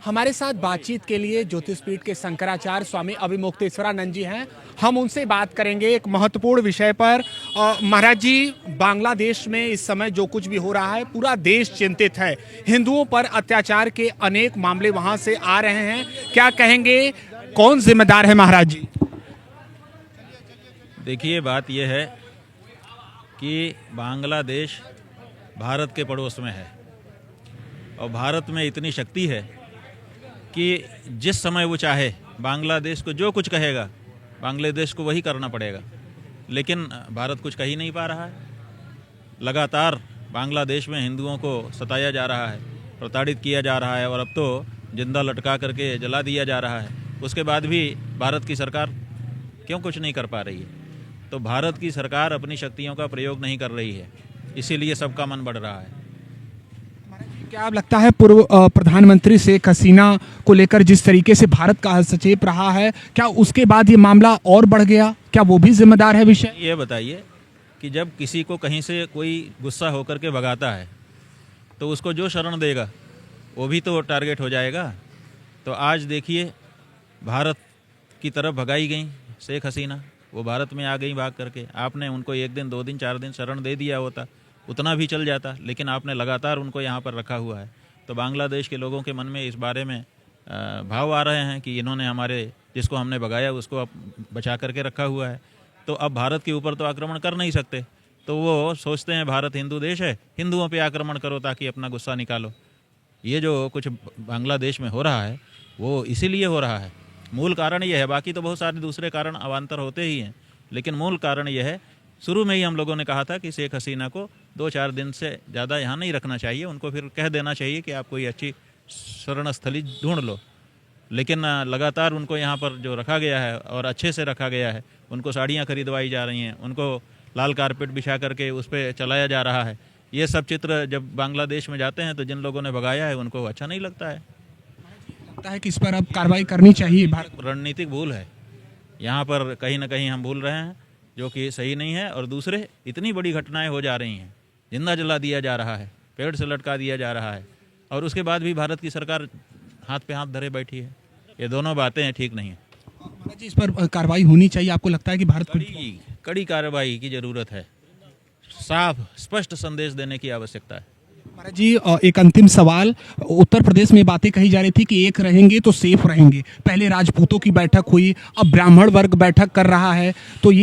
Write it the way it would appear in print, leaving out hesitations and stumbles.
हमारे साथ बातचीत के लिए ज्योतिषपीठ के शंकराचार्य स्वामी अभिमुक्तेश्वरानंद जी हैं। हम उनसे बात करेंगे एक महत्वपूर्ण विषय पर। महाराज जी, बांग्लादेश में इस समय जो कुछ भी हो रहा है, पूरा देश चिंतित है। हिंदुओं पर अत्याचार के अनेक मामले वहां से आ रहे हैं। क्या कहेंगे, कौन जिम्मेदार है महाराज जी? देखिए, बात यह है कि बांग्लादेश भारत के पड़ोस में है और भारत में इतनी शक्ति है कि जिस समय वो चाहे बांग्लादेश को जो कुछ कहेगा बांग्लादेश को वही करना पड़ेगा। लेकिन भारत कुछ कह ही नहीं पा रहा है। लगातार बांग्लादेश में हिंदुओं को सताया जा रहा है, प्रताड़ित किया जा रहा है और अब तो जिंदा लटका करके जला दिया जा रहा है। उसके बाद भी भारत की सरकार क्यों कुछ नहीं कर पा रही है? तो भारत की सरकार अपनी शक्तियों का प्रयोग नहीं कर रही है, इसीलिए सबका मन बढ़ रहा है। क्या आप लगता है पूर्व प्रधानमंत्री शेख हसीना को लेकर जिस तरीके से भारत का हस्तक्षेप रहा है, क्या उसके बाद ये मामला और बढ़ गया? क्या वो भी जिम्मेदार है? विषय ये बताइए कि जब किसी को कहीं से कोई गुस्सा होकर के भगाता है तो उसको जो शरण देगा वो भी तो टारगेट हो जाएगा। तो आज देखिए, भारत की तरफ भगाई गई शेख हसीना, वो भारत में आ गई भाग करके। आपने उनको 1 दिन 2 दिन 4 दिन शरण दे दिया होता, उतना भी चल जाता, लेकिन आपने लगातार उनको यहाँ पर रखा हुआ है। तो बांग्लादेश के लोगों के मन में इस बारे में भाव आ रहे हैं कि इन्होंने हमारे जिसको हमने भगाया उसको अब बचा करके रखा हुआ है, तो अब भारत के ऊपर तो आक्रमण कर नहीं सकते। तो वो सोचते हैं भारत हिंदू देश है, हिंदुओं पे आक्रमण करो ताकि अपना गुस्सा निकालो। ये जो कुछ बांग्लादेश में हो रहा है वो इसीलिए हो रहा है। मूल कारण ये है, बाकी तो बहुत सारे दूसरे कारण अवान्तर होते ही हैं, लेकिन मूल कारण ये है। शुरू में ही हम लोगों ने कहा था कि शेख हसीना को 2-4 दिन से ज़्यादा यहाँ नहीं रखना चाहिए, उनको फिर कह देना चाहिए कि आप कोई अच्छी शरण स्थली ढूंढ लो। लेकिन लगातार उनको यहाँ पर जो रखा गया है और अच्छे से रखा गया है, उनको साड़ियाँ खरीदवाई जा रही हैं, उनको लाल कारपेट बिछा करके उस पर चलाया जा रहा है। ये सब चित्र जब बांग्लादेश में जाते हैं तो जिन लोगों ने भगाया है उनको अच्छा नहीं लगता है। लगता है कि इस पर अब कार्रवाई करनी चाहिए। भारत रणनीतिक भूल है यहाँ पर, कहीं ना कहीं हम भूल रहे हैं, जो कि सही नहीं है। और दूसरे, इतनी बड़ी घटनाएं हो जा रही हैं, जिंदा जला दिया जा रहा है, पेड़ से लटका दिया जा रहा है, और उसके बाद भी भारत की सरकार हाथ पे हाथ धरे बैठी है। ये दोनों बातें ठीक नहीं है। महाराज जी, इस पर कार्रवाई होनी चाहिए। आपको लगता है कि भारत को कड़ी कार्रवाई की जरूरत है, साफ स्पष्ट संदेश देने की आवश्यकता है। महाराज जी, एक अंतिम सवाल। उत्तर प्रदेश में बातें कही जा रही थी कि एक रहेंगे तो सेफ रहेंगे। पहले राजपूतों की बैठक हुई, अब ब्राह्मण वर्ग बैठक कर रहा है, तो ये